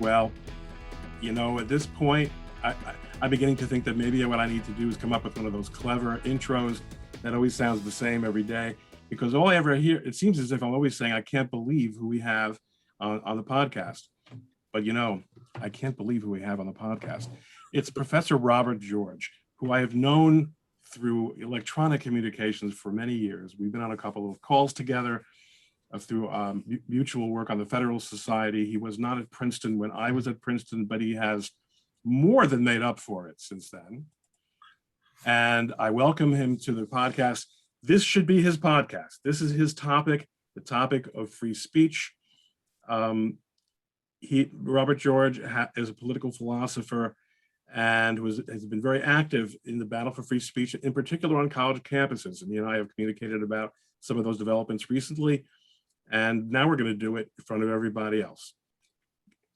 Well, at this point, I'm beginning to think that maybe what I need to do is come up with one of those clever intros that always sounds the same every day, because all I ever hear, it seems as if I'm always saying, I can't believe who we have on the podcast. But I can't believe who we have on the podcast. It's Professor Robert George, who I have known through electronic communications for many years. We've been on a couple of calls together through mutual work on the Federal Society. He was not at Princeton when I was at Princeton, but he has more than made up for it since then. And I welcome him to the podcast. This should be his podcast. This is his topic, the topic of free speech. Robert George is a political philosopher and has been very active in the battle for free speech, in particular on college campuses. And he and I have communicated about some of those developments recently. And now we're going to do it in front of everybody else.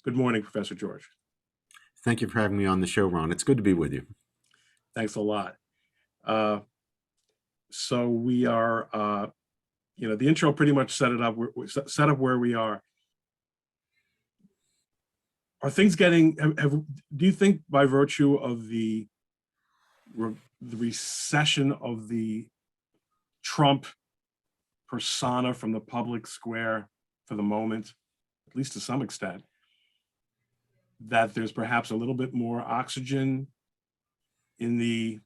Good morning, Professor George. Thank you for having me on the show, Ron. It's good to be with you. Thanks a lot. So we are, the intro pretty much set up where we are. Are things getting, do you think by virtue of the recession of the Trump persona from the public square for the moment, at least to some extent, that there's perhaps a little bit more oxygen in the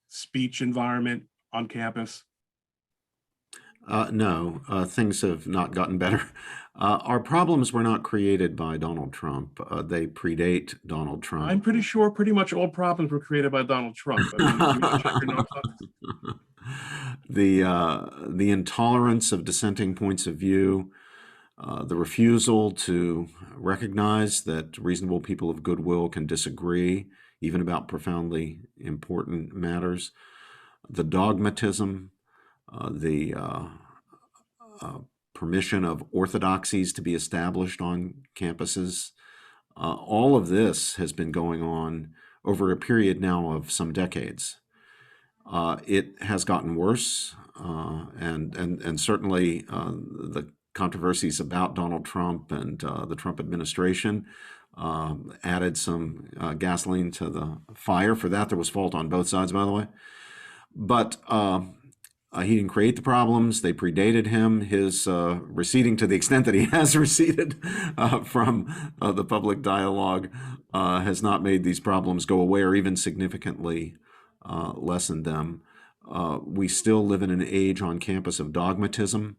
speech environment on campus? No, things have not gotten better. Our problems were not created by Donald Trump. They predate Donald Trump. I'm pretty sure pretty much all problems were created by Donald Trump. I mean, you want to check your notes on this? The intolerance of dissenting points of view, the refusal to recognize that reasonable people of goodwill can disagree, even about profoundly important matters, the dogmatism, the permission of orthodoxies to be established on campuses. All of this has been going on over a period now of some decades. It has gotten worse, and certainly the controversies about Donald Trump and the Trump administration added some gasoline to the fire. For that, there was fault on both sides, by the way. But he didn't create the problems. They predated him. His receding to the extent that he has receded from the public dialogue has not made these problems go away or even significantly lessened them. We still live in an age on campus of dogmatism,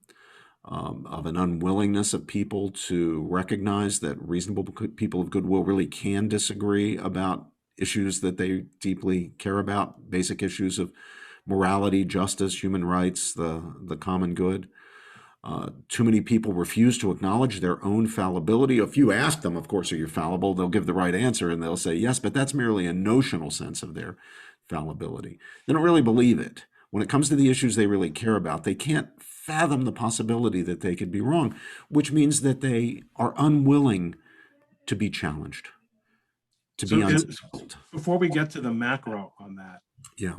of an unwillingness of people to recognize that reasonable people of goodwill really can disagree about issues that they deeply care about, basic issues of morality, justice, human rights, the common good. Too many people refuse to acknowledge their own fallibility. If you ask them, of course, are you fallible? They'll give the right answer and they'll say yes, but that's merely a notional sense of their fallibility. They don't really believe it. When it comes to the issues they really care about, they can't fathom the possibility that they could be wrong, which means that they are unwilling to be challenged, to be unsettled. Before we get to the macro on that, yeah.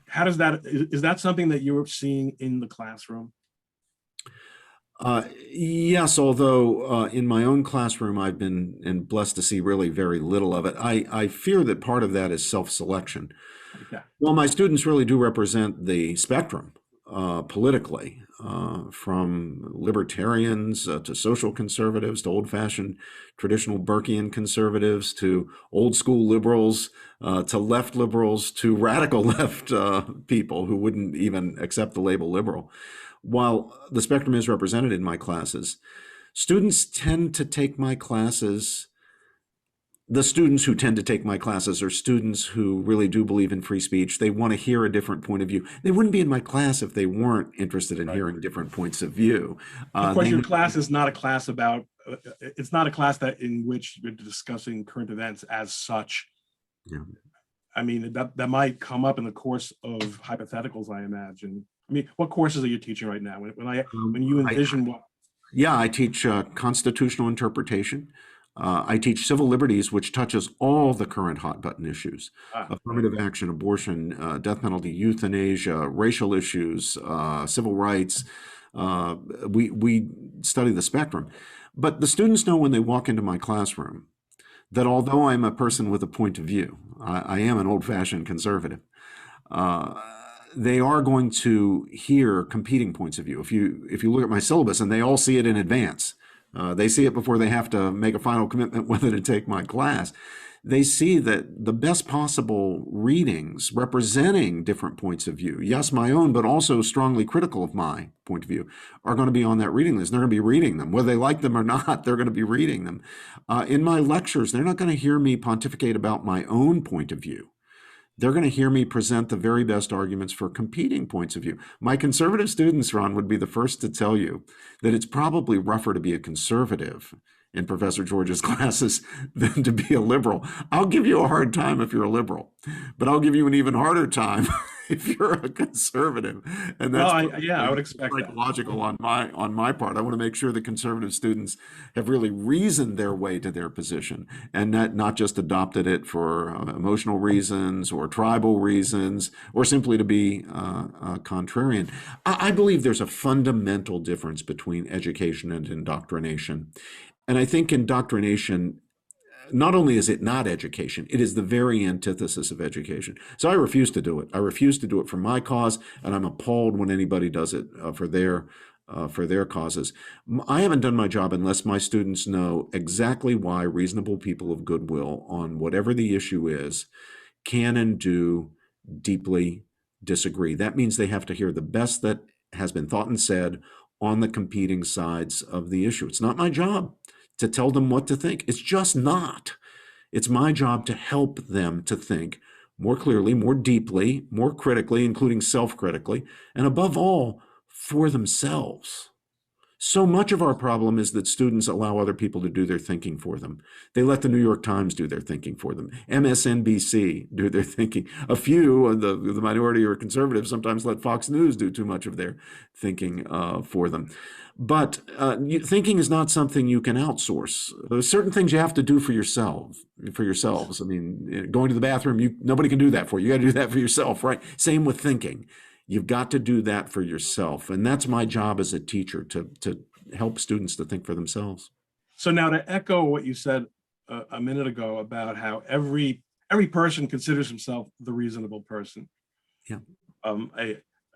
How does is that something that you're seeing in the classroom? Yes, although in my own classroom, I've been blessed to see really very little of it. I fear that part of that is self-selection. Okay. Well, my students really do represent the spectrum politically, from libertarians to social conservatives to old-fashioned traditional Burkean conservatives to old-school liberals to left liberals to radical left people who wouldn't even accept the label liberal. While the spectrum is represented in my classes, students tend to take my classes. The students who tend to take my classes are students who really do believe in free speech. They want to hear a different point of view. They wouldn't be in my class if they weren't interested in hearing different points of view. Of course, your class is not a class about, it's not a class in which you're discussing current events as such. Yeah. I mean, that might come up in the course of hypotheticals, I imagine. I mean, what courses are you teaching right now? When you envision what? Yeah, I teach constitutional interpretation. I teach civil liberties, which touches all the current hot button issues: affirmative action, abortion, death penalty, euthanasia, racial issues, civil rights. We study the spectrum. But the students know when they walk into my classroom that although I'm a person with a point of view, I am an old-fashioned conservative, uh, they are going to hear competing points of view. If you look at my syllabus, and they all see it in advance, they see it before they have to make a final commitment whether to take my class. They see that the best possible readings representing different points of view, yes, my own, but also strongly critical of my point of view, are going to be on that reading list. They're going to be reading them. Whether they like them or not, they're going to be reading them. In my lectures, they're not going to hear me pontificate about my own point of view. They're going to hear me present the very best arguments for competing points of view. My conservative students, Ron, would be the first to tell you that it's probably rougher to be a conservative in Professor George's classes than to be a liberal. I'll give you a hard time if you're a liberal, but I'll give you an even harder time if you're a conservative. And Well, that's yeah, I would expect that. psychological on my part. I want to make sure the conservative students have really reasoned their way to their position and not just adopted it for emotional reasons or tribal reasons or simply to be contrarian. I believe there's a fundamental difference between education and indoctrination. And I think indoctrination, not only is it not education, it is the very antithesis of education. So I refuse to do it. I refuse to do it for my cause, and I'm appalled when anybody does it for their causes. I haven't done my job unless my students know exactly why reasonable people of goodwill on whatever the issue is can and do deeply disagree. That means they have to hear the best that has been thought and said on the competing sides of the issue. It's not my job to tell them what to think. It's just not. It's my job to help them to think more clearly, more deeply, more critically, including self-critically, and above all, for themselves. So much of our problem is that students allow other people to do their thinking for them. They let the New York Times do their thinking for them. MSNBC do their thinking. A few, the minority or conservatives, sometimes let Fox News do too much of their thinking for them. But thinking is not something you can outsource. There's certain things you have to do for yourselves. I mean, going to the bathroom, nobody can do that for you. You got to do that for yourself, right? Same with thinking. You've got to do that for yourself. And that's my job as a teacher, to help students to think for themselves. So now, to echo what you said a minute ago about how every person considers himself the reasonable person. Yeah.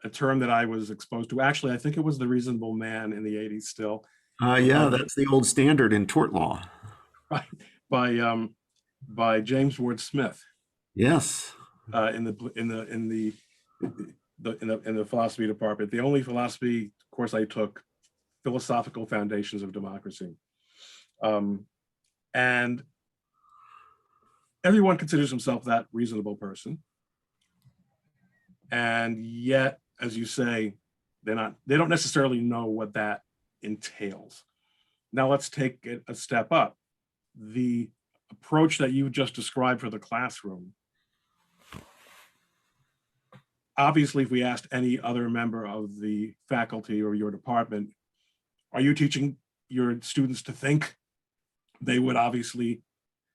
A term that I was exposed to, actually, I think it was the reasonable man in the 80s still. Yeah, that's the old standard in tort law. Right. By James Ward Smith. Yes. In the philosophy department. The only philosophy course I took, Philosophical Foundations of Democracy. And everyone considers himself that reasonable person. And yet, as you say, they don't necessarily know what that entails. Now let's take it a step up. The approach that you just described for the classroom, obviously, if we asked any other member of the faculty or your department, are you teaching your students to think? They would obviously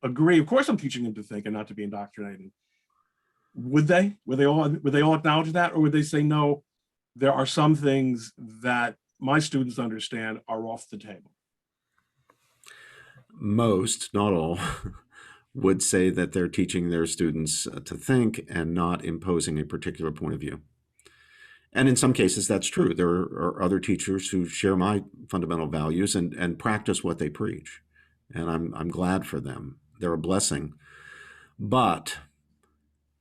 agree. Of course, I'm teaching them to think and not to be indoctrinated. Would they? Would they all acknowledge that, or would they say, no, there are some things that my students understand are off the table? Most, not all, would say that they're teaching their students to think and not imposing a particular point of view. And in some cases, that's true. There are other teachers who share my fundamental values and practice what they preach. And I'm glad for them. They're a blessing. But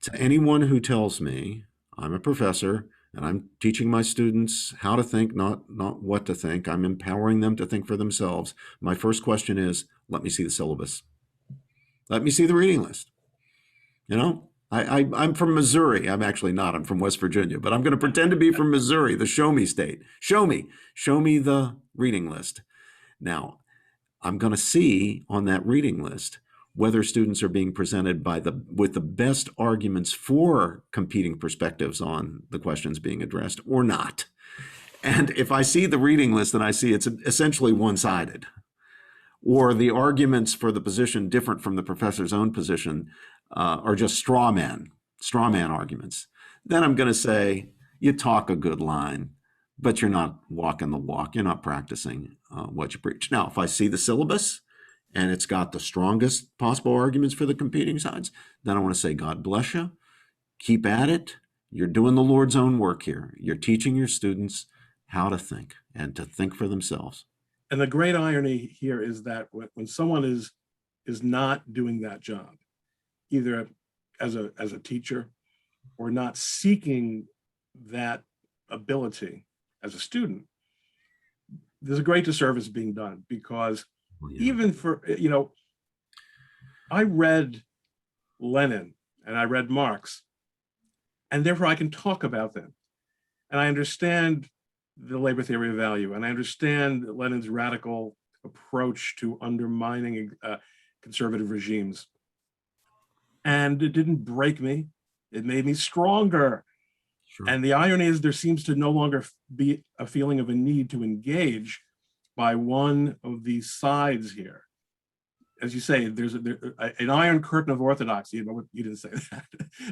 to anyone who tells me I'm a professor and I'm teaching my students how to think, not what to think, I'm empowering them to think for themselves, my first question is, let me see the syllabus. Let me see the reading list. You know, I'm from Missouri. I'm actually not. I'm from West Virginia, but I'm going to pretend to be from Missouri, the show me state. Show me the reading list. Now, I'm going to see on that reading list whether students are being presented with the best arguments for competing perspectives on the questions being addressed or not. And if I see the reading list and I see it's essentially one-sided, or the arguments for the position different from the professor's own position are just straw man arguments, then I'm going to say, you talk a good line, but you're not walking the walk. You're not practicing what you preach. Now, if I see the syllabus and it's got the strongest possible arguments for the competing sides, then I want to say, God bless you. Keep at it. You're doing the Lord's own work here. You're teaching your students how to think and to think for themselves. And the great irony here is that when someone is not doing that job, either as a teacher or not seeking that ability as a student, there's a great disservice being done, because even for, I read Lenin and I read Marx, and therefore I can talk about them. And I understand the labor theory of value, and I understand Lenin's radical approach to undermining conservative regimes. And it didn't break me. It made me stronger. Sure. And the irony is there seems to no longer be a feeling of a need to engage by one of these sides here. As you say, there's an iron curtain of orthodoxy. You didn't say that,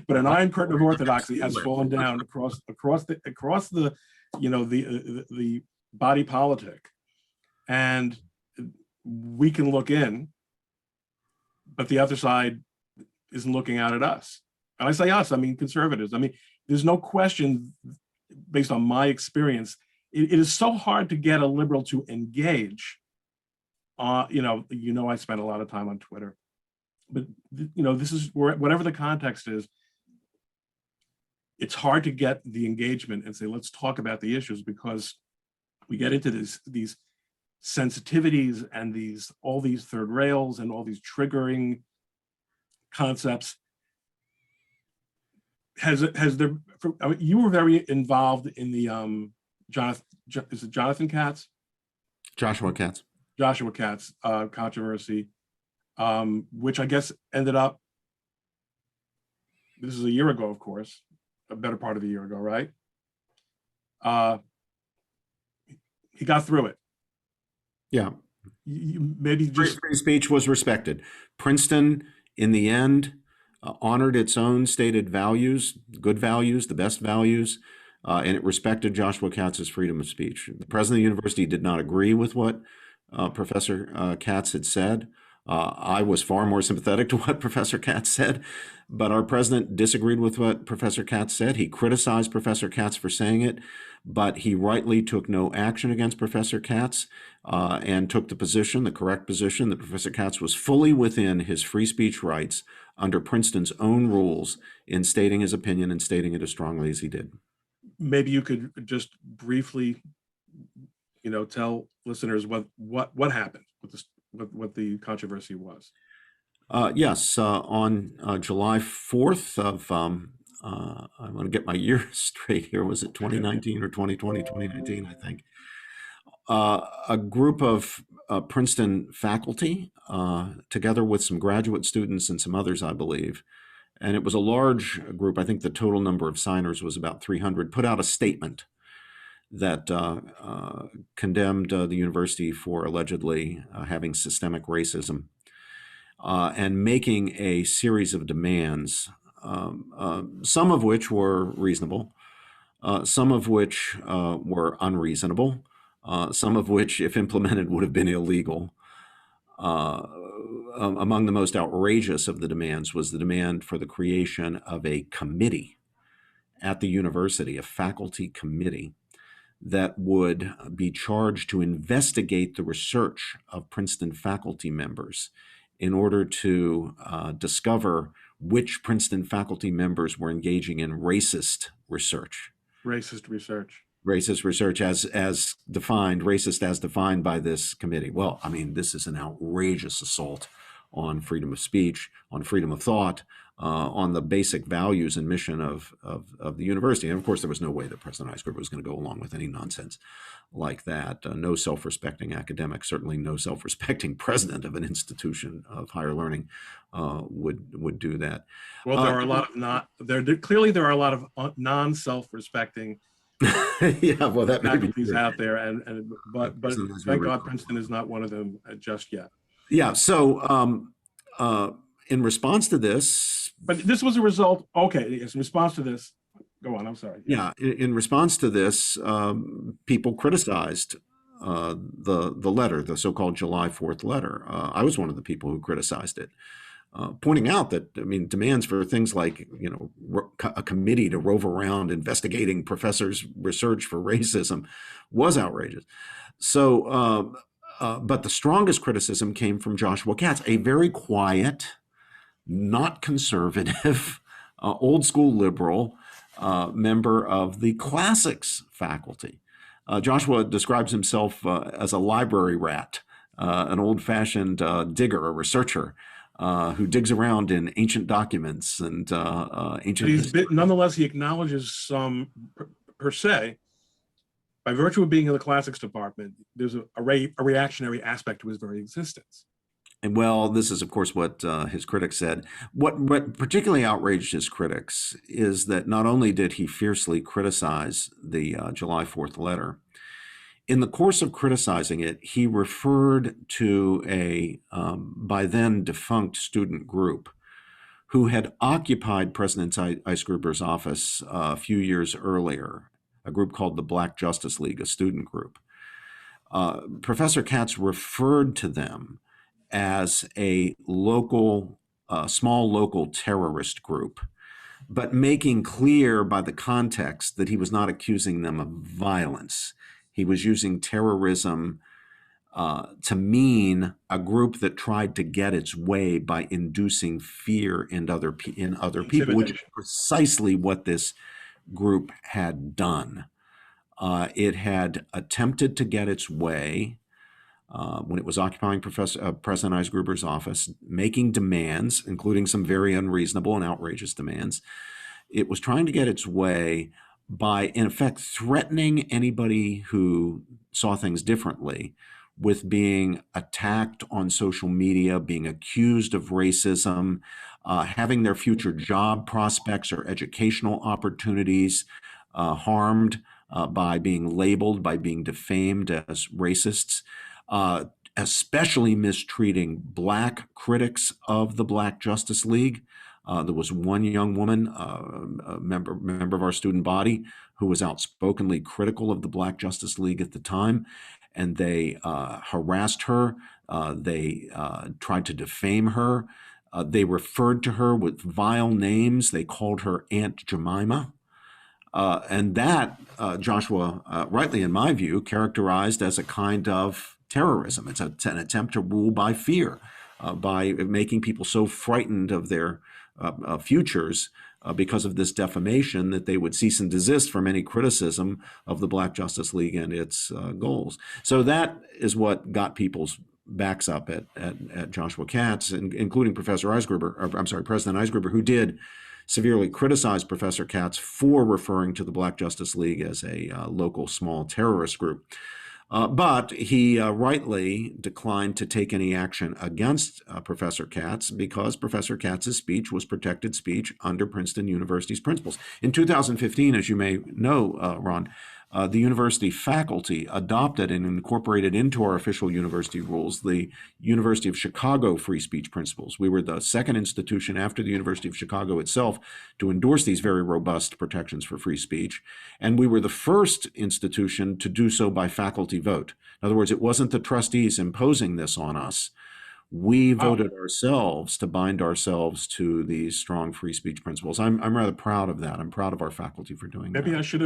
but an iron curtain of orthodoxy has fallen down across the the body politic, and we can look in, but the other side isn't looking out at us. And I say us, I mean conservatives. I mean, there's no question, based on my experience, it is so hard to get a liberal to engage. I spent a lot of time on Twitter, but this is where, whatever the context is, it's hard to get the engagement and say, let's talk about the issues, because we get into these sensitivities and all these third rails and all these triggering concepts. You were very involved in the Jonathan Katz? Joshua Katz. Joshua Katz controversy, which I guess ended up, this is a year ago, of course, a better part of a year ago, right? He got through it. Yeah. Maybe just free speech was respected. Princeton, in the end, honored its own stated values, good values, the best values, and it respected Joshua Katz's freedom of speech. The president of the university did not agree with what Professor Katz had said. I was far more sympathetic to what Professor Katz said, but our president disagreed with what Professor Katz said. He criticized Professor Katz for saying it, but he rightly took no action against Professor Katz and took the correct position, that Professor Katz was fully within his free speech rights under Princeton's own rules in stating his opinion and stating it as strongly as he did. Maybe you could just briefly, tell listeners what happened with this, what the controversy was. Yes, on July 4th of, I want to get my year straight here, was it 2019 or 2020, 2019, I think. A group of Princeton faculty, together with some graduate students and some others, I believe, and it was a large group, I think the total number of signers was about 300, put out a statement that condemned the university for allegedly having systemic racism and making a series of demands, some of which were reasonable, some of which were unreasonable, some of which, if implemented, would have been illegal. Among the most outrageous of the demands was the demand for the creation of a committee at the university, a faculty committee, that would be charged to investigate the research of Princeton faculty members in order to discover which Princeton faculty members were engaging in racist research. Racist research as defined, racist as defined by this committee. Well, I mean, this is an outrageous assault on freedom of speech, on freedom of thought, on the basic values and mission of the university. And of course, there was no way that President Eisgruber was going to go along with any nonsense like that. No self-respecting academic, certainly no self-respecting president of an institution of higher learning would do that. Well, there are a lot of clearly there are a lot of non-self-respecting yeah, well, that may be out there, but thank God Princeton is not one of them just yet. Yeah. So in response to this, but this was a result. Okay, yes. In response to this, Go on. I'm sorry. Yeah. Yeah, in response to this, people criticized the letter, the so-called July 4th letter. I was one of the people who criticized it, pointing out that, I mean, demands for things like, a committee to rove around investigating professors' research for racism was outrageous. So, but the strongest criticism came from Joshua Katz, a very quiet, not conservative, old school liberal member of the classics faculty. Joshua describes himself as a library rat, an old fashioned digger, a researcher who digs around in ancient documents and But ancient history. nonetheless, he acknowledges some, per se, by virtue of being in the classics department, there's a reactionary aspect to his very existence. And well, this is, of course, what his critics said. What particularly outraged his critics is that not only did he fiercely criticize the July 4th letter, in the course of criticizing it, he referred to a by then defunct student group who had occupied President Eisgruber's office a few years earlier, a group called the Black Justice League, a student group. Professor Katz referred to them as a local, small local terrorist group, but making clear by the context that he was not accusing them of violence. He was using terrorism to mean a group that tried to get its way by inducing fear in other people, which is precisely what this group had done. It had attempted to get its way when it was occupying President Eisgruber's office, making demands, including some very unreasonable and outrageous demands. It was trying to get its way by, in effect, threatening anybody who saw things differently with being attacked on social media, being accused of racism, having their future job prospects or educational opportunities harmed by being labeled, by being defamed as racists. Especially mistreating Black critics of the Black Justice League. There was one young woman, a member of our student body, who was outspokenly critical of the Black Justice League at the time, and they harassed her. They tried to defame her. They referred to her with vile names. They called her Aunt Jemima. And that, Joshua, rightly in my view, characterized as a kind of terrorism. It's an attempt to rule by fear, by making people so frightened of their futures because of this defamation that they would cease and desist from any criticism of the Black Justice League and its goals. So that is what got people's backs up at Joshua Katz, including Professor Eisgruber, or, I'm sorry, President Eisgruber, who did severely criticized Professor Katz for referring to the Black Justice League as a local small terrorist group. But he rightly declined to take any action against Professor Katz because Professor Katz's speech was protected speech under Princeton University's principles. In 2015, as you may know, Ron, the university faculty adopted and incorporated into our official university rules the University of Chicago free speech principles. We were the second institution after the University of Chicago itself to endorse these very robust protections for free speech. And we were the first institution to do so by faculty vote. In other words, it wasn't the trustees imposing this on us. We voted ourselves to bind ourselves to these strong free speech principles. I'm rather proud of that. I'm proud of our faculty for doing that. Maybe I should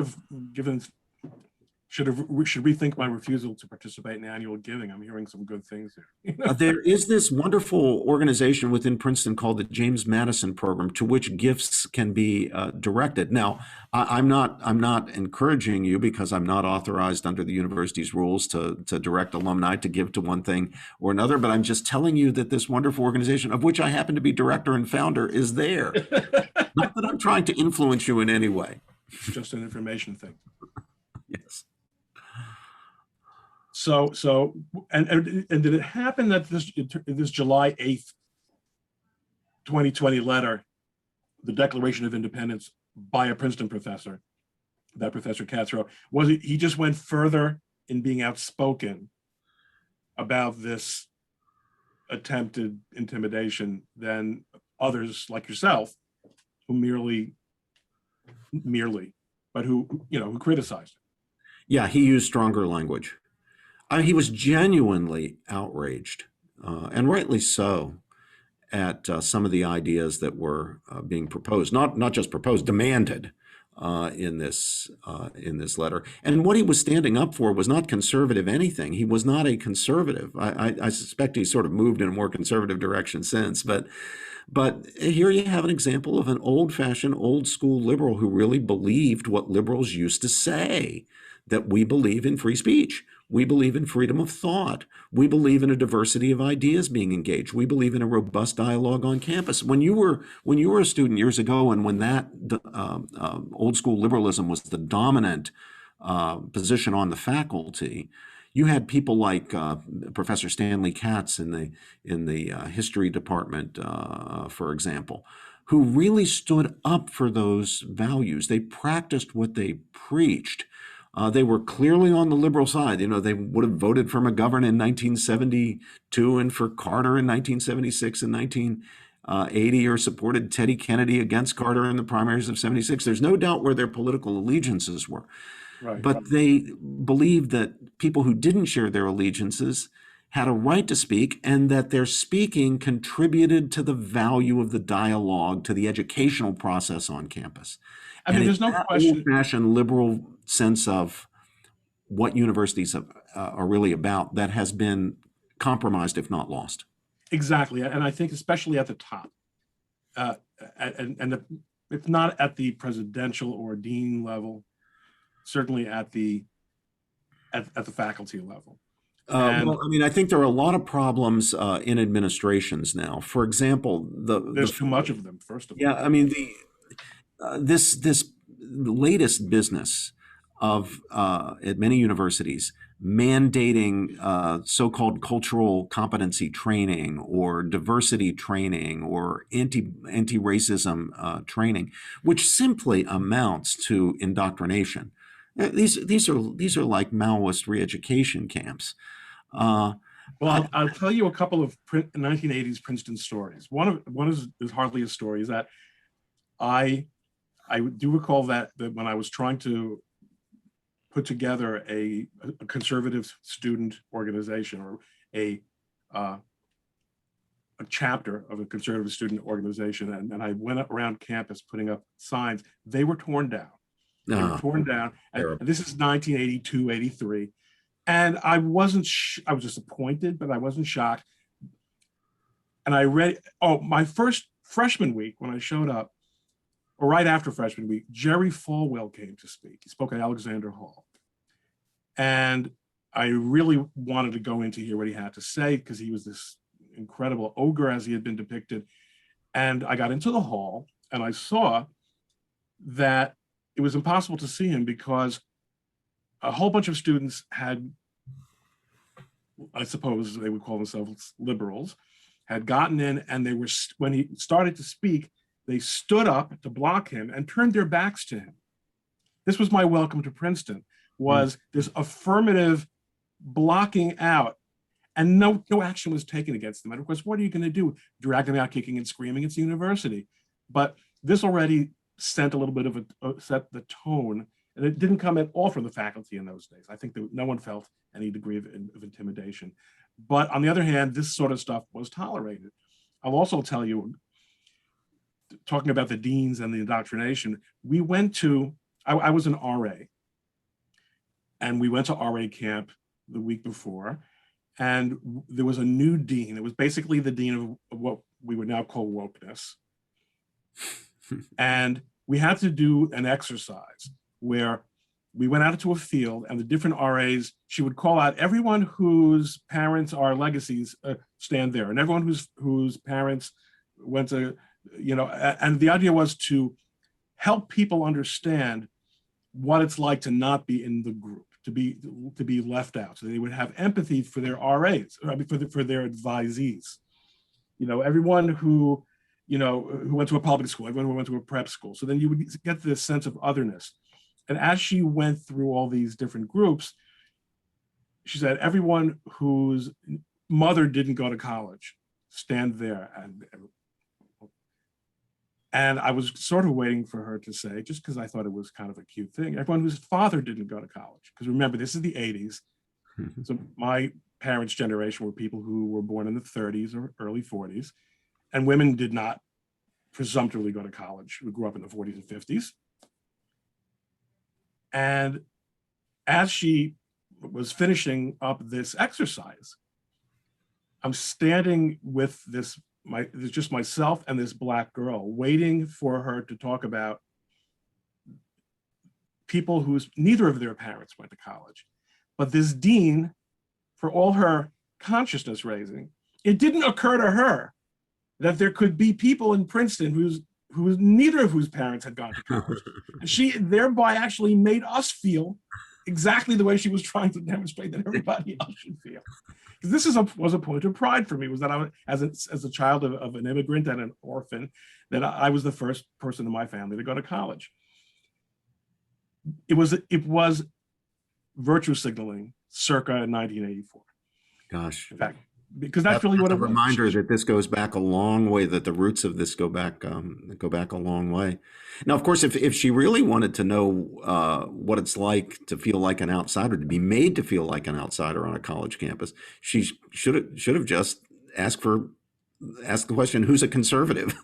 rethink my refusal to participate in annual giving. I'm hearing some good things here. There is this wonderful organization within Princeton called the James Madison Program, to which gifts can be directed. Now, I'm not encouraging you, because I'm not authorized under the university's rules to direct alumni to give to one thing or another. But I'm just telling you that this wonderful organization, of which I happen to be director and founder, is there. Not that I'm trying to influence you in any way. It's just an information thing. Yes. So, and did it happen that this July 8th, 2020 letter, the Declaration of Independence by a Princeton professor, that Professor Katz wrote, was it, he just went further in being outspoken about this attempted intimidation than others like yourself, who merely merely, but who criticized it. Yeah, he used stronger language. He was genuinely outraged, and rightly so, at some of the ideas that were being proposed, not just proposed, demanded in this letter. And what he was standing up for was not conservative anything. He was not a conservative. I suspect he's sort of moved in a more conservative direction since, but here you have an example of an old-fashioned, old-school liberal who really believed what liberals used to say, that we believe in free speech. We believe in freedom of thought. We believe in a diversity of ideas being engaged. We believe in a robust dialogue on campus. When you were a student years ago, and when that old school liberalism was the dominant position on the faculty, you had people like Professor Stanley Katz in the history department, for example, who really stood up for those values. They practiced what they preached. They were clearly on the liberal side. They would have voted for McGovern in 1972 and for Carter in 1976 and 1980, or supported Teddy Kennedy against Carter in the primaries of 76. There's no doubt where their political allegiances were. Right. But they believed that people who didn't share their allegiances had a right to speak, and that their speaking contributed to the value of the dialogue, to the educational process on campus. I mean, there's no question. Old-fashioned liberal sense of what universities are really about that has been compromised, if not lost. Exactly, and I think especially at the top, if not at the presidential or dean level, certainly at the faculty level. Well, I mean, I think there are a lot of problems in administrations now. For example, there's too much of them. First of all, yeah, I mean, this latest business of at many universities mandating so-called cultural competency training or diversity training or anti-racism training, which simply amounts to indoctrination. These are like Maoist re-education camps. Well, I'll tell you a couple of 1980s Princeton stories. One is hardly a story. Is that I do recall that when I was trying to put together a conservative student organization, or a chapter of a conservative student organization, and I went around campus putting up signs. They were torn down. They were torn down. And this is 1982, 83. And I was disappointed, but I wasn't shocked. And I read, my first freshman week when I showed up, or right after freshman week, Jerry Falwell came to speak. He spoke at Alexander Hall. And I really wanted to go in to hear what he had to say, because he was this incredible ogre as he had been depicted. And I got into the hall and I saw that it was impossible to see him, because a whole bunch of students had, I suppose they would call themselves liberals, had gotten in, and when he started to speak, they stood up to block him and turned their backs to him. This was my welcome to Princeton, was this affirmative blocking out, and no action was taken against them. And of course, what are you going to do? Drag them out kicking and screaming? It's the university. But this already sent a little bit of set the tone, and it didn't come at all from the faculty in those days. I think that no one felt any degree of intimidation. But on the other hand, this sort of stuff was tolerated. I'll also tell you, talking about the deans and the indoctrination, we went to, I was an RA, and we went to RA camp the week before, and there was a new dean. It was basically the dean of what we would now call wokeness. And we had to do an exercise where we went out into a field, and the different RAs, she would call out everyone whose parents are legacies, stand there, and everyone whose parents went to, and the idea was to help people understand what it's like to not be in the group, to be left out, so they would have empathy for their RAs, for their advisees. Everyone who went to a public school, everyone who went to a prep school. So then you would get this sense of otherness. And as she went through all these different groups, she said, everyone whose mother didn't go to college, stand there. And And I was sort of waiting for her to say, just because I thought it was kind of a cute thing, everyone whose father didn't go to college. Because remember, this is the 80s. So my parents' generation were people who were born in the 30s or early 40s, and women did not presumptively go to college who grew up in the 40s and 50s. And as she was finishing up this exercise, I'm standing with there's just myself and this Black girl waiting for her to talk about people whose neither of their parents went to college. But this dean, for all her consciousness raising, it didn't occur to her that there could be people in Princeton whose neither of whose parents had gone to college. And she thereby actually made us feel exactly the way she was trying to demonstrate that everybody else should feel. This was a point of pride for me, was that I was, as a child of an immigrant and an orphan, that I was the first person in my family to go to college. It was virtue signaling circa 1984. Gosh. In fact, because that's really what it was. A reminder that this goes back a long way, that the roots of this go back a long way. Now, of course, if she really wanted to know what it's like to feel like an outsider, to be made to feel like an outsider on a college campus, she should have just asked the question, who's a conservative?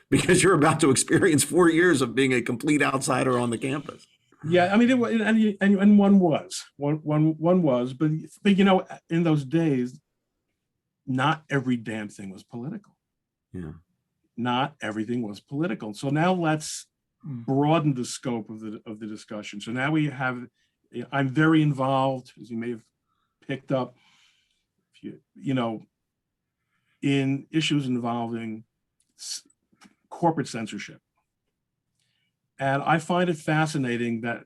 Because you're about to experience 4 years of being a complete outsider on the campus. Yeah, I mean, and one was, but you know, in those days, not every damn thing was political. Yeah. Not everything was political. So now let's broaden the scope of the discussion. So now I'm very involved, as you may have picked up, you know, in issues involving corporate censorship. And I find it fascinating that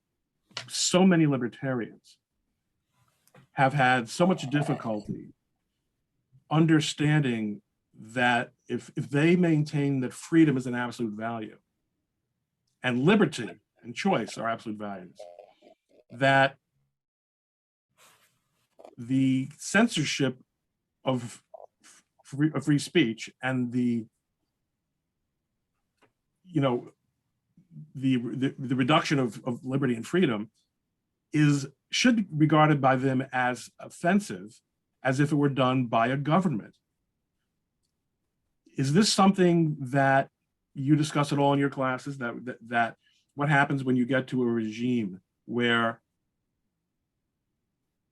so many libertarians have had so much difficulty understanding that if they maintain that freedom is an absolute value and liberty and choice are absolute values, that the censorship of free speech and the reduction of liberty and freedom should be regarded by them as offensive, as if it were done by a government. Is this something that you discuss at all in your classes, that what happens when you get to a regime where,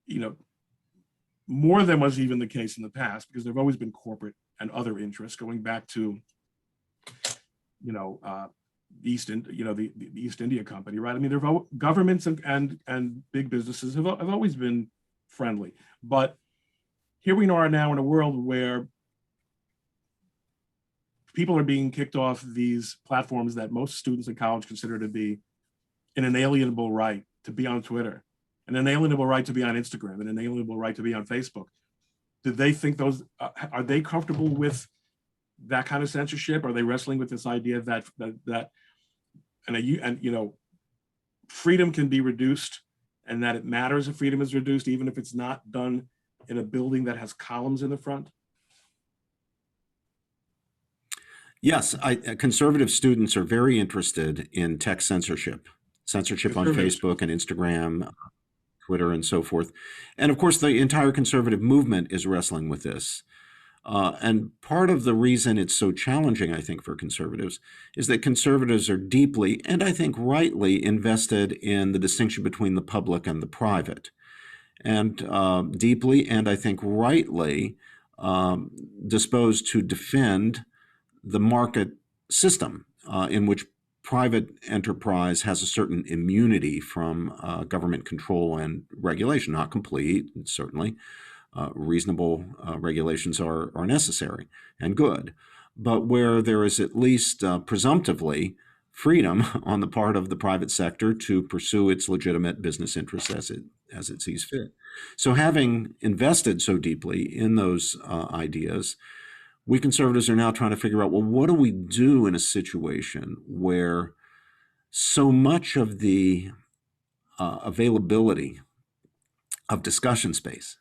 you know, more than was even the case in the past, because there have always been corporate and other interests going back to, the East India Company, right? I mean, governments and big businesses have always been friendly, but here we are now in a world where people are being kicked off these platforms that most students in college consider to be an inalienable right to be on Twitter, an inalienable right to be on Instagram, an inalienable right to be on Facebook. Do they think are they comfortable with that kind of censorship? Are they wrestling with this idea that freedom can be reduced, and that it matters if freedom is reduced, even if it's not done in a building that has columns in the front? Yes, conservative students are very interested in tech censorship on Facebook and Instagram, Twitter, and so forth. And of course, the entire conservative movement is wrestling with this. And part of the reason it's so challenging, I think, for conservatives is that conservatives are deeply, and I think rightly, invested in the distinction between the public and the private. And deeply, and I think rightly, disposed to defend the market system in which private enterprise has a certain immunity from government control and regulation. Not complete, certainly. Reasonable regulations are necessary and good, but where there is at least presumptively freedom on the part of the private sector to pursue its legitimate business interests as it sees fit. So having invested so deeply in those ideas, we conservatives are now trying to figure out, well, what do we do in a situation where so much of the availability of discussion space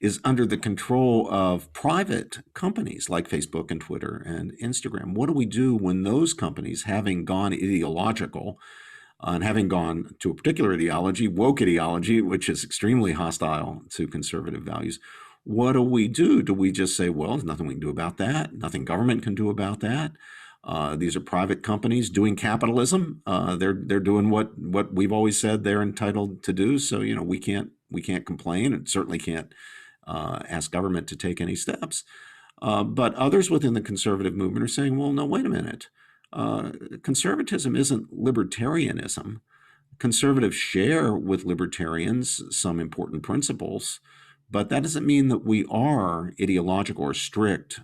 is under the control of private companies like Facebook and Twitter and Instagram. What do we do when those companies, having gone ideological and having gone to a particular ideology, woke ideology, which is extremely hostile to conservative values, what do we do? Do we just say, well, there's nothing we can do about that? Nothing government can do about that? These are private companies doing capitalism. They're doing what we've always said they're entitled to do. So we can't complain, and certainly can't ask government to take any steps. But others within the conservative movement are saying, well, no, wait a minute. Conservatism isn't libertarianism. Conservatives share with libertarians some important principles, but that doesn't mean that we are ideological or strict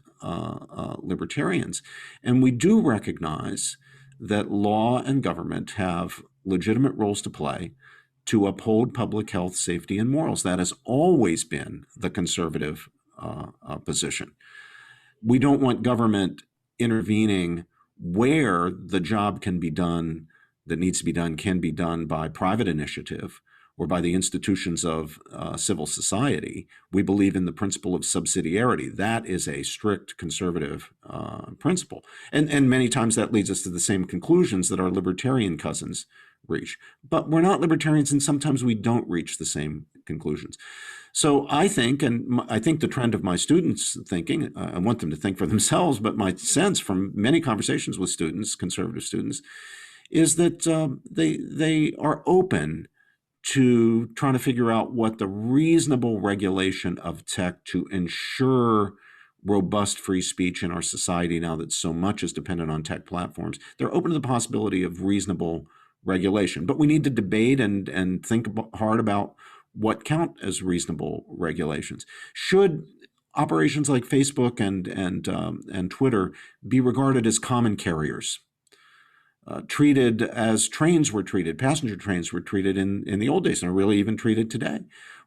libertarians. And we do recognize that law and government have legitimate roles to play to uphold public health, safety, and morals. That has always been the conservative position. We don't want government intervening where the job can be done, that needs to be done, can be done by private initiative or by the institutions of civil society. We believe in the principle of subsidiarity. That is a strict conservative principle. And many times that leads us to the same conclusions that our libertarian cousins reach. But we're not libertarians, and sometimes we don't reach the same conclusions. So I think, and I think the trend of my students thinking, I want them to think for themselves, but my sense from many conversations with students, conservative students, is that they are open to trying to figure out what the reasonable regulation of tech to ensure robust free speech in our society now that so much is dependent on tech platforms. They're open to the possibility of reasonable regulation, but we need to debate and think hard about what count as reasonable regulations. Should operations like Facebook and Twitter be regarded as common carriers? Treated as trains were treated, passenger trains were treated in the old days, and are really even treated today,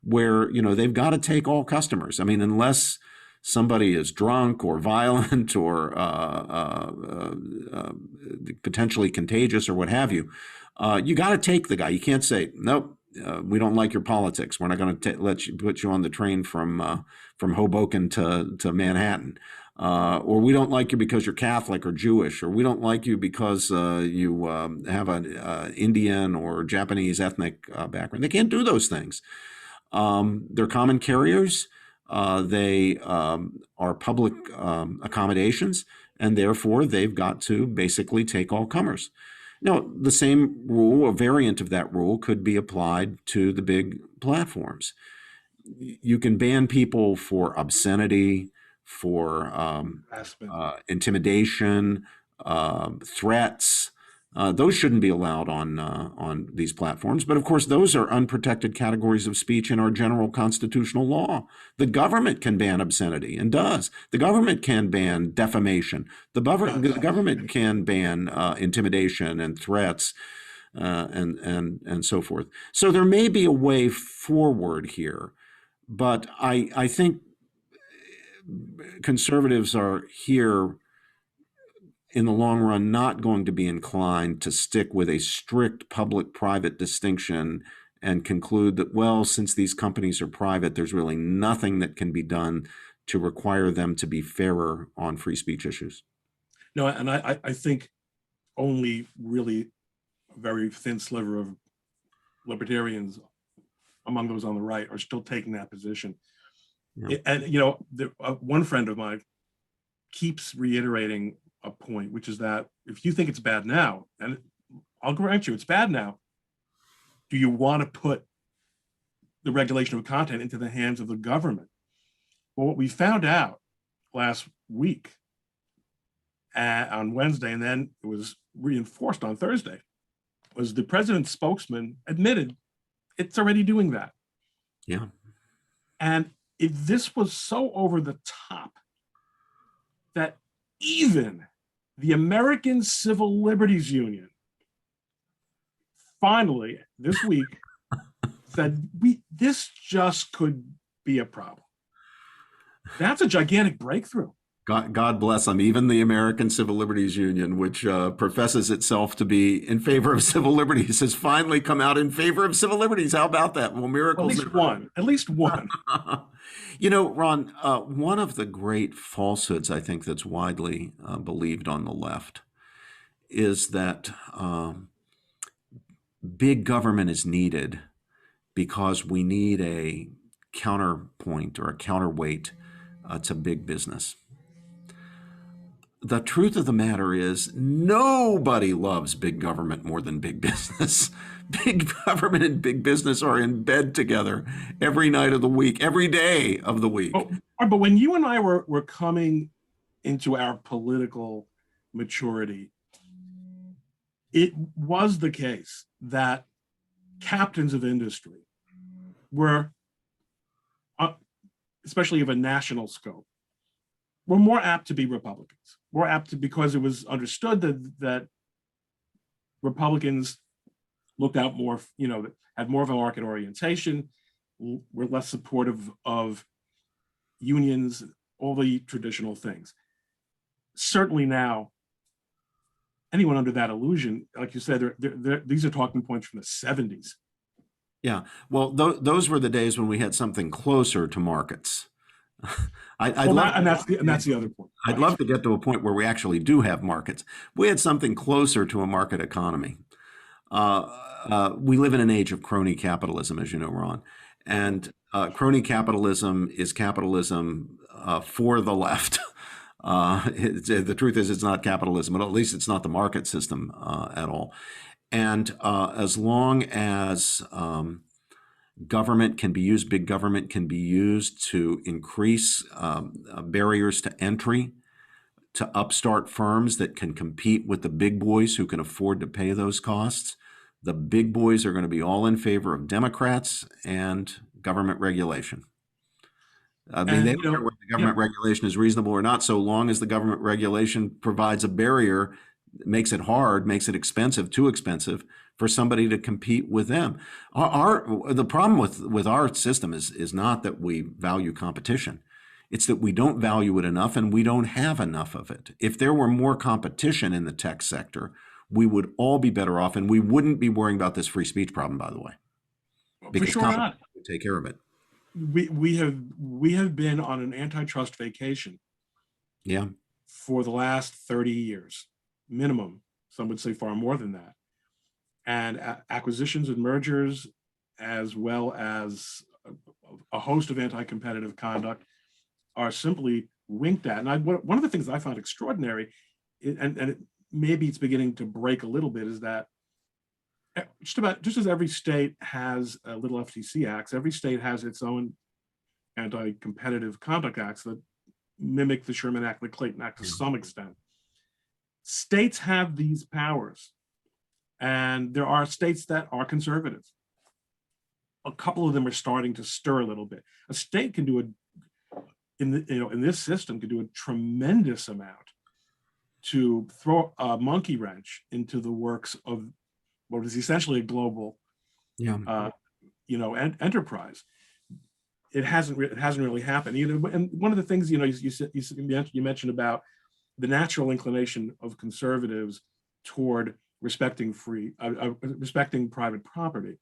where they've got to take all customers. I mean, unless somebody is drunk or violent or potentially contagious or what have you, you got to take the guy. You can't say, nope, we don't like your politics. We're not going to let you put you on the train from Hoboken to Manhattan. Or we don't like you because you're Catholic or Jewish, or we don't like you because you have an Indian or Japanese ethnic background. They can't do those things. They're common carriers. They are public accommodations, and therefore they've got to basically take all comers. Now, the same rule, a variant of that rule, could be applied to the big platforms. You can ban people for obscenity, for intimidation, threats. Those shouldn't be allowed on these platforms. But of course, those are unprotected categories of speech in our general constitutional law. The government can ban obscenity and does. The government can ban defamation. The government can ban intimidation and threats and so forth. So there may be a way forward here, but I think conservatives are here in the long run not going to be inclined to stick with a strict public-private distinction and conclude that, well, since these companies are private, there's really nothing that can be done to require them to be fairer on free speech issues. No, and I think only really a very thin sliver of libertarians among those on the right are still taking that position. Yeah. And one friend of mine keeps reiterating a point, which is that if you think it's bad now, and I'll grant you it's bad now, do you want to put the regulation of content into the hands of the government? Well, what we found out last week on Wednesday, and then it was reinforced on Thursday, was the president's spokesman admitted it's already doing that. Yeah. And if this was so over the top that even the American Civil Liberties Union finally this week said this just could be a problem. That's a gigantic breakthrough. God bless them. Even the American Civil Liberties Union, which professes itself to be in favor of civil liberties, has finally come out in favor of civil liberties. How about that? Well, Well, miracles never. at least one. You know, Ron, one of the great falsehoods I think that's widely believed on the left is that big government is needed because we need a counterpoint or a counterweight to big business. The truth of the matter is, nobody loves big government more than big business. Big government and big business are in bed together every night of the week, every day of the week. But when you and I were coming into our political maturity, it was the case that captains of industry were, especially of a national scope, were more apt to be Republicans, more apt to, because it was understood that Republicans looked out more, had more of a market orientation, were less supportive of unions, all the traditional things. Certainly now, anyone under that illusion, like you said, these are talking points from the 70s. Yeah, well, those were the days when we had something closer to markets. That's the other point. I'd love to get to a point where we actually do have markets. We had something closer to a market economy. We live in an age of crony capitalism, as you know, Ron. And crony capitalism is capitalism for the left. The truth is, it's not capitalism, but at least it's not the market system at all. And as long as government can be used, big government can be used to increase barriers to entry to upstart firms that can compete with the big boys who can afford to pay those costs, the big boys are going to be all in favor of Democrats and government regulation. I mean, they don't care whether the government regulation is reasonable or not, so long as the government regulation provides a barrier, makes it hard, makes it expensive, too expensive for somebody to compete with them. The problem with our system is not that we value competition. It's that we don't value it enough and we don't have enough of it. If there were more competition in the tech sector, we would all be better off, and we wouldn't be worrying about this free speech problem, by the way. Because for sure not. Would take care of it. We have been on an antitrust vacation. Yeah. For the last 30 years, minimum. Some would say far more than that. And acquisitions and mergers, as well as a host of anti-competitive conduct, are simply winked at. And one of the things I found extraordinary, maybe it's beginning to break a little bit, is that just as every state has a little FTC acts, every state has its own anti-competitive conduct acts that mimic the Sherman Act, the Clayton Act to some extent. States have these powers, and there are states that are conservative. A couple of them are starting to stir a little bit. A state can do in this system, can do a tremendous amount to throw a monkey wrench into the works of what is essentially a global, enterprise. It hasn't really happened. And one of the things you mentioned about the natural inclination of conservatives toward respecting private property.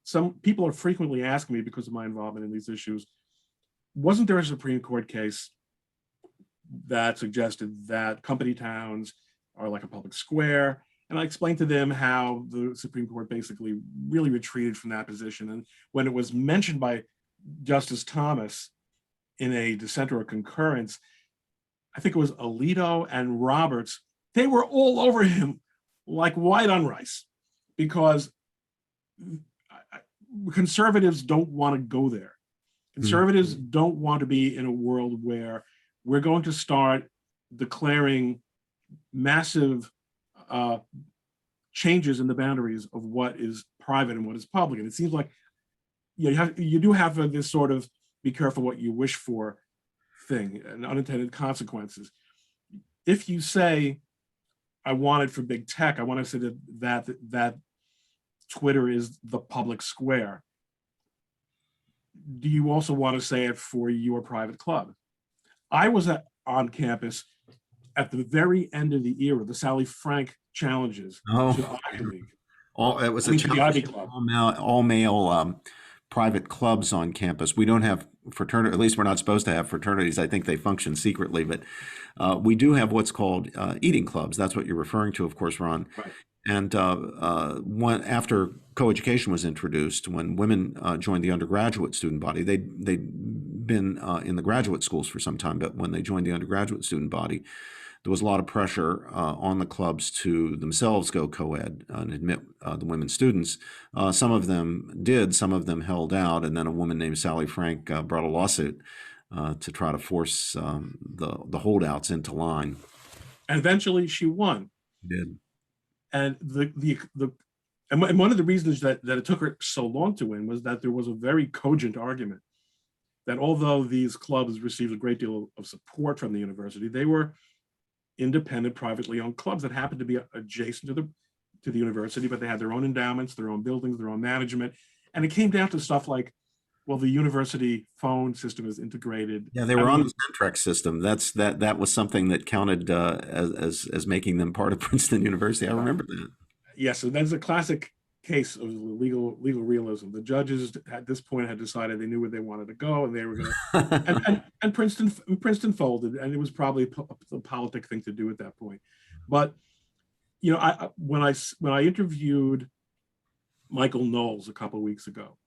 Some people are frequently asking me, because of my involvement in these issues, wasn't there a Supreme Court case that suggested that company towns are like a public square? And I explained to them how the Supreme Court basically really retreated from that position. And when it was mentioned by Justice Thomas in a dissent or a concurrence, I think it was Alito and Roberts, they were all over him like white on rice, because conservatives don't want to go there. Conservatives don't want to be in a world where we're going to start declaring massive changes in the boundaries of what is private and what is public. And it seems like you do have this sort of be careful what you wish for thing and unintended consequences. If you say, I want it for big tech, I want to say that Twitter is the public square, do you also want to say it for your private club? I was on campus at the very end of the era, the Sally Frank challenges to Oh, Ivy League. it was I a mean, to the challenge Ivy to Club. all male private clubs on campus. We don't have fraternity, at least we're not supposed to have fraternities. I think they function secretly, but we do have what's called eating clubs. That's what you're referring to, of course, Ron. Right. And after coeducation was introduced, when women joined the undergraduate student body, they'd been in the graduate schools for some time, but when they joined the undergraduate student body, there was a lot of pressure on the clubs to themselves go co-ed and admit the women students. Some of them did, some of them held out, and then a woman named Sally Frank brought a lawsuit to try to force the holdouts into line. And eventually she won. Did. And and one of the reasons that it took her so long to win was that there was a very cogent argument that although these clubs received a great deal of support from the university, they were independent, privately owned clubs that happened to be adjacent to the university, but they had their own endowments, their own buildings, their own management. And it came down to stuff like, well, the university phone system is integrated. Yeah, they were on the Centrex system. That was something that counted as making them part of Princeton University. I remember that. Yes, so that's a classic case of legal realism. The judges at this point had decided they knew where they wanted to go, and they were going to. and Princeton folded, and it was probably a politic thing to do at that point. But you know, when I interviewed Michael Knowles a couple of weeks ago,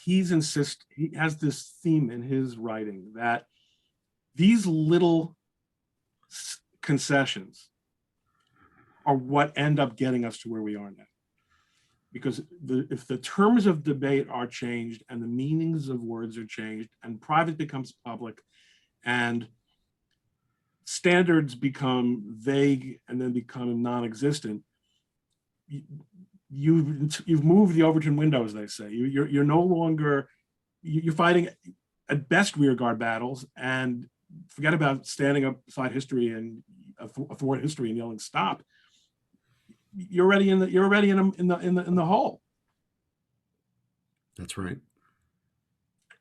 he has this theme in his writing that these little concessions are what end up getting us to where we are now. Because if the terms of debate are changed and the meanings of words are changed and private becomes public and standards become vague and then become non-existent, you've moved the Overton window, as they say. You're no longer, you're fighting at best rearguard battles, and forget about standing up beside history and athwart history and yelling stop. You're already in the hole. That's right.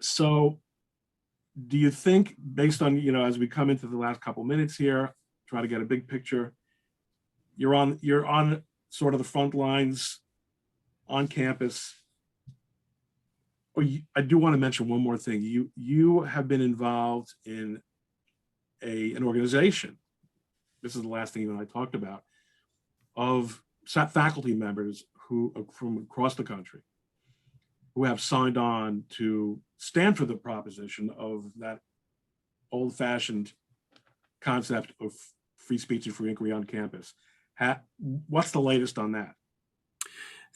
So do you think, based on, you know, as we come into the last couple minutes here, try to get a big picture, you're on sort of the front lines on campus. I do want to mention one more thing. You have been involved in an organization. This is the last thing you and I talked about, of faculty members who from across the country who have signed on to stand for the proposition of that old-fashioned concept of free speech and free inquiry on campus. What's the latest on that?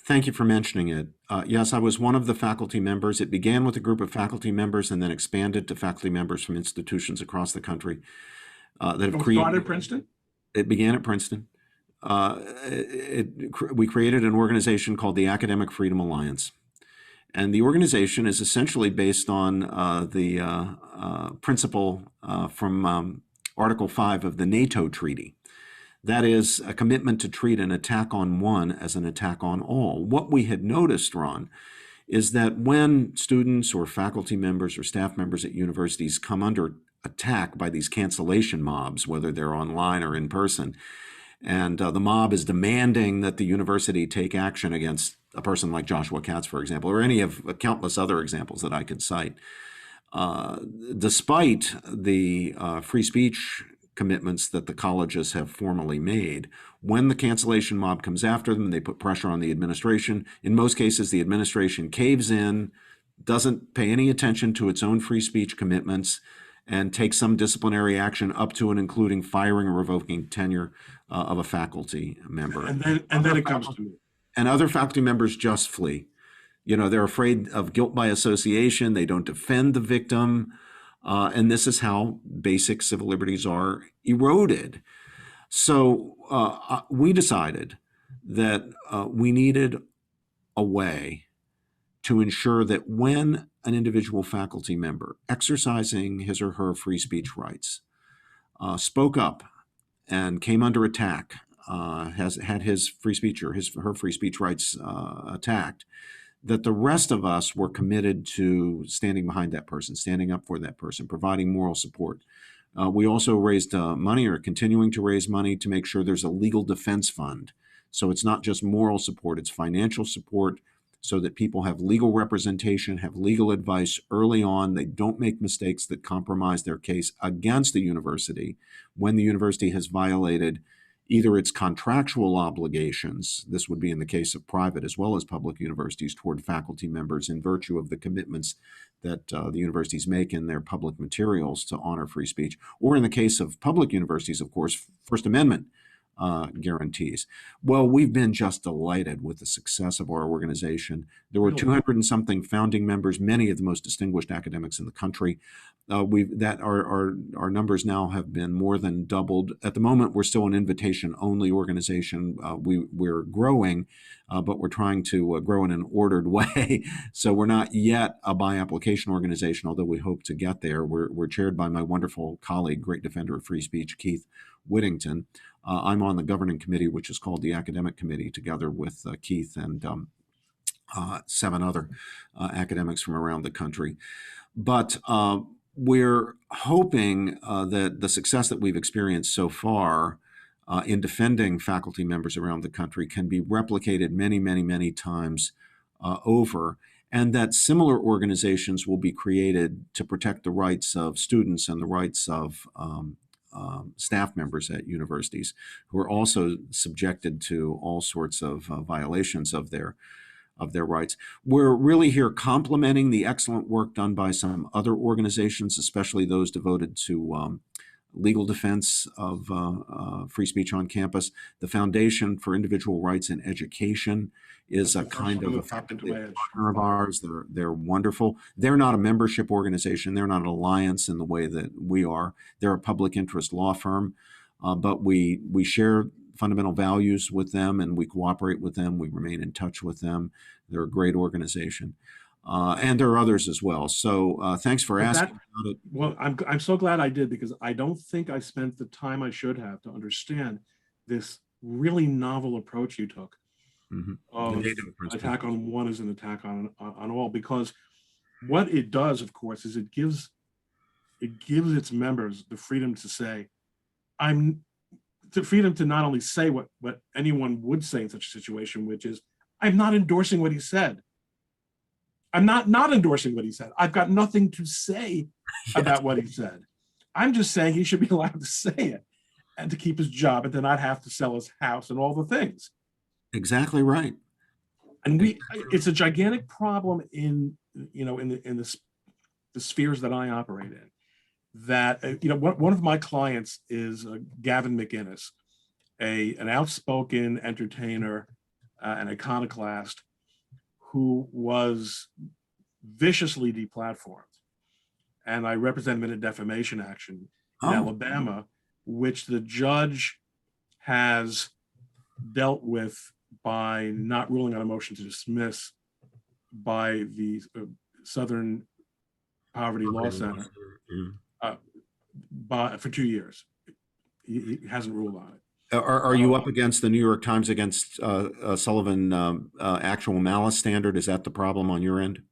Thank you for mentioning it. Yes, I was one of the faculty members. It began with a group of faculty members and then expanded to faculty members from institutions across the country that have created. Started at Princeton? It began at Princeton. We created an organization called the Academic Freedom Alliance. And the organization is essentially based on the principle from Article 5 of the NATO treaty. That is a commitment to treat an attack on one as an attack on all. What we had noticed, Ron, is that when students or faculty members or staff members at universities come under attack by these cancellation mobs, whether they're online or in person, and the mob is demanding that the university take action against a person like Joshua Katz, for example, or any of countless other examples that I could cite, despite the free speech commitments that the colleges have formally made, when the cancellation mob comes after them, they put pressure on the administration. In most cases, the administration caves in, doesn't pay any attention to its own free speech commitments, and takes some disciplinary action up to and including firing or revoking tenure of a faculty member. And then it comes to me. And other faculty members just flee. You know, they're afraid of guilt by association. They don't defend the victim. And this is how basic civil liberties are eroded. So we decided that we needed a way to ensure that when an individual faculty member exercising his or her free speech rights spoke up and came under attack, has had his free speech or her free speech rights attacked, that the rest of us were committed to standing behind that person, standing up for that person, providing moral support We also raised money, or continuing to raise money, to make sure there's a legal defense fund. So it's not just moral support, it's financial support, so that people have legal representation, have legal advice early on. They don't make mistakes that compromise their case against the university when the university has violated either its contractual obligations, this would be in the case of private as well as public universities, toward faculty members in virtue of the commitments that the universities make in their public materials to honor free speech, or in the case of public universities, of course, First Amendment guarantees. Well, we've been just delighted with the success of our organization. There were 200 and something founding members, many of the most distinguished academics in the country. Our numbers now have been more than doubled. At the moment, we're still an invitation-only organization. We're growing, but we're trying to grow in an ordered way. So we're not yet a by-application organization, although we hope to get there. We're chaired by my wonderful colleague, great defender of free speech, Keith Whittington. I'm on the governing committee, which is called the Academic Committee, together with Keith and 7 other academics from around the country. But we're hoping that the success that we've experienced so far in defending faculty members around the country can be replicated many, many, many times over, and that similar organizations will be created to protect the rights of students and the rights of staff members at universities, who are also subjected to all sorts of violations of their rights. We're really here complementing the excellent work done by some other organizations, especially those devoted to legal defense of free speech on campus. The Foundation for Individual Rights in Education is a kind of effective partner of ours. They're wonderful. They're not a membership organization. They're not an alliance in the way that we are. They're a public interest law firm, but we share fundamental values with them, and we cooperate with them. We remain in touch with them. They're a great organization. And there are others as well. So thanks for asking about it. Well, I'm so glad I did, because I don't think I spent the time I should have to understand this really novel approach you took. Of attack on one is an attack on all, because what it does, of course, is it gives its members the freedom to say, the freedom to not only say what anyone would say in such a situation, which is, I'm not endorsing what he said. I'm not endorsing what he said. I've got nothing to say about what he said. I'm just saying he should be allowed to say it and to keep his job and to not have to sell his house and all the things. Exactly right. And it's a gigantic problem in the spheres that I operate in. That one of my clients is Gavin McInnes, an outspoken entertainer, an iconoclast, who was viciously deplatformed, and I represent him in a defamation action in Alabama, which the judge has dealt with by not ruling on a motion to dismiss by the Southern Poverty Law Center for 2 years. He hasn't ruled on it. Are you up against the New York Times against Sullivan actual malice standard? Is that the problem on your end?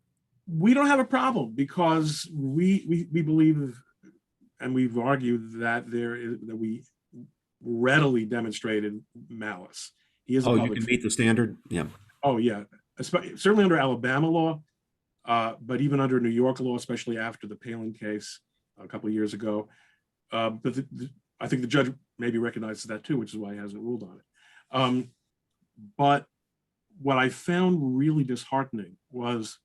We don't have a problem, because we believe, and we've argued that that we readily demonstrated malice. He is you can meet the standard? Yeah. Oh, yeah. Certainly under Alabama law, but even under New York law, especially after the Palin case a couple of years ago. But I think the judge maybe recognizes that too, which is why he hasn't ruled on it. But what I found really disheartening was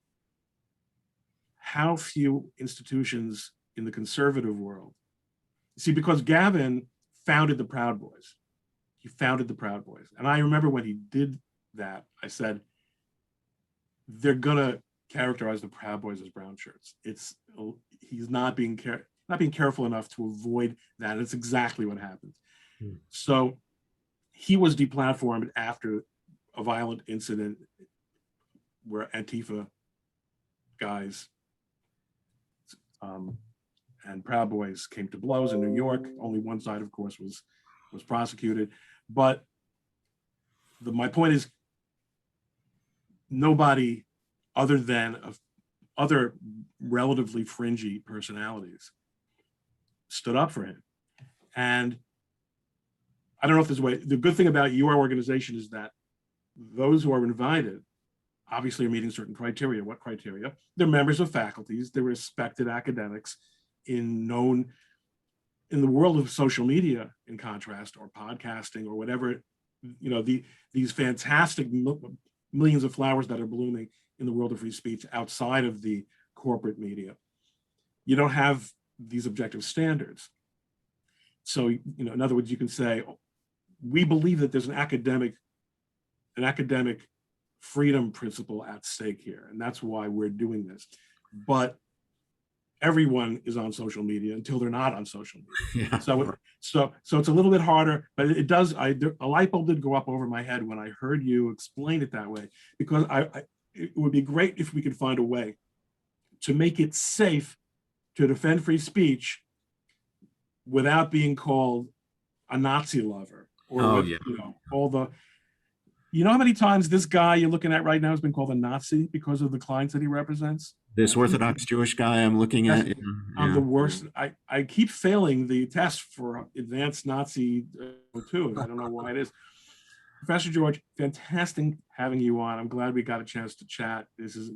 how few institutions in the conservative world, see, because Gavin founded the Proud Boys. He founded the Proud Boys. And I remember when he did that, I said, they're gonna characterize the Proud Boys as brown shirts. He's not being careful enough to avoid that. It's exactly what happens. So he was deplatformed after a violent incident where Antifa guys and Proud Boys came to blows in New York. Only one side, of course, was prosecuted. But my point is, nobody other than other relatively fringy personalities stood up for him. And I don't know if there's a way. The good thing about your organization is that those who are invited obviously are meeting certain criteria. What criteria? They're members of faculties. They're respected academics in the world of social media, in contrast, or podcasting, or whatever, these fantastic millions of flowers that are blooming in the world of free speech outside of the corporate media. You don't have these objective standards. So, in other words, you can say, we believe that there's an academic freedom principle at stake here, and that's why we're doing this. But everyone is on social media until they're not on social media. Yeah. So it's a little bit harder, but it does. A light bulb did go up over my head when I heard you explain it that way, because it would be great if we could find a way to make it safe to defend free speech without being called a Nazi lover, or all the. You know how many times this guy you're looking at right now has been called a Nazi because of the clients that he represents? This Orthodox Jewish guy I'm looking at. I'm the worst. I keep failing the test for advanced Nazi too. I don't know why it is. Professor George, fantastic having you on. I'm glad we got a chance to chat. This is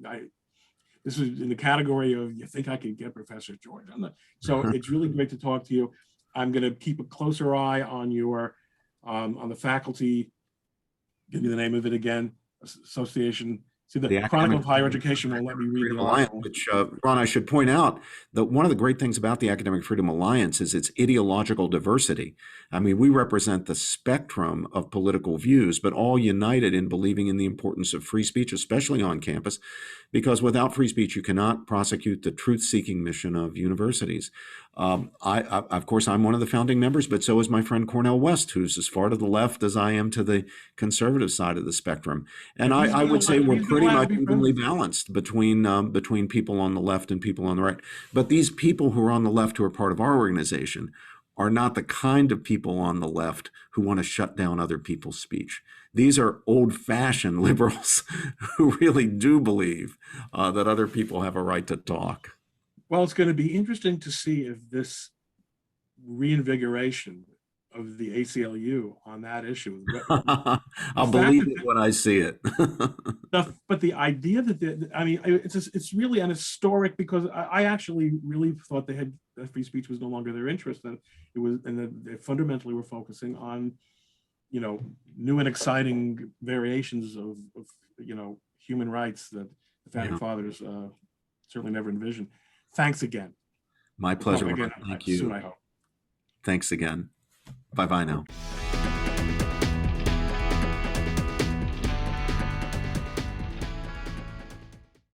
in the category of, you think I could get Professor George. So it's really great to talk to you. I'm going to keep a closer eye on your on the faculty. Give me the name of it again. Association. See, the Chronicle of Higher Education won't let me read the article. Which, Ron, I should point out that one of the great things about the Academic Freedom Alliance is its ideological diversity. I mean, we represent the spectrum of political views, but all united in believing in the importance of free speech, especially on campus, because without free speech, you cannot prosecute the truth-seeking mission of universities. Of course, I'm one of the founding members, but so is my friend Cornel West, who's as far to the left as I am to the conservative side of the spectrum. And I would say we're pretty much evenly balanced between people on the left and people on the right. But these people who are on the left, who are part of our organization, are not the kind of people on the left who want to shut down other people's speech. These are old-fashioned liberals who really do believe that other people have a right to talk. Well, it's going to be interesting to see if this reinvigoration of the ACLU on that issue. I'll believe it when I see it. But the idea that it's really an historic, because I actually really thought that free speech was no longer their interest, and that they fundamentally were focusing on, new and exciting variations of human rights that the founding fathers certainly never envisioned. Thanks again. My pleasure. Again, Thank you. Soon, I hope. Thanks again. Bye-bye now.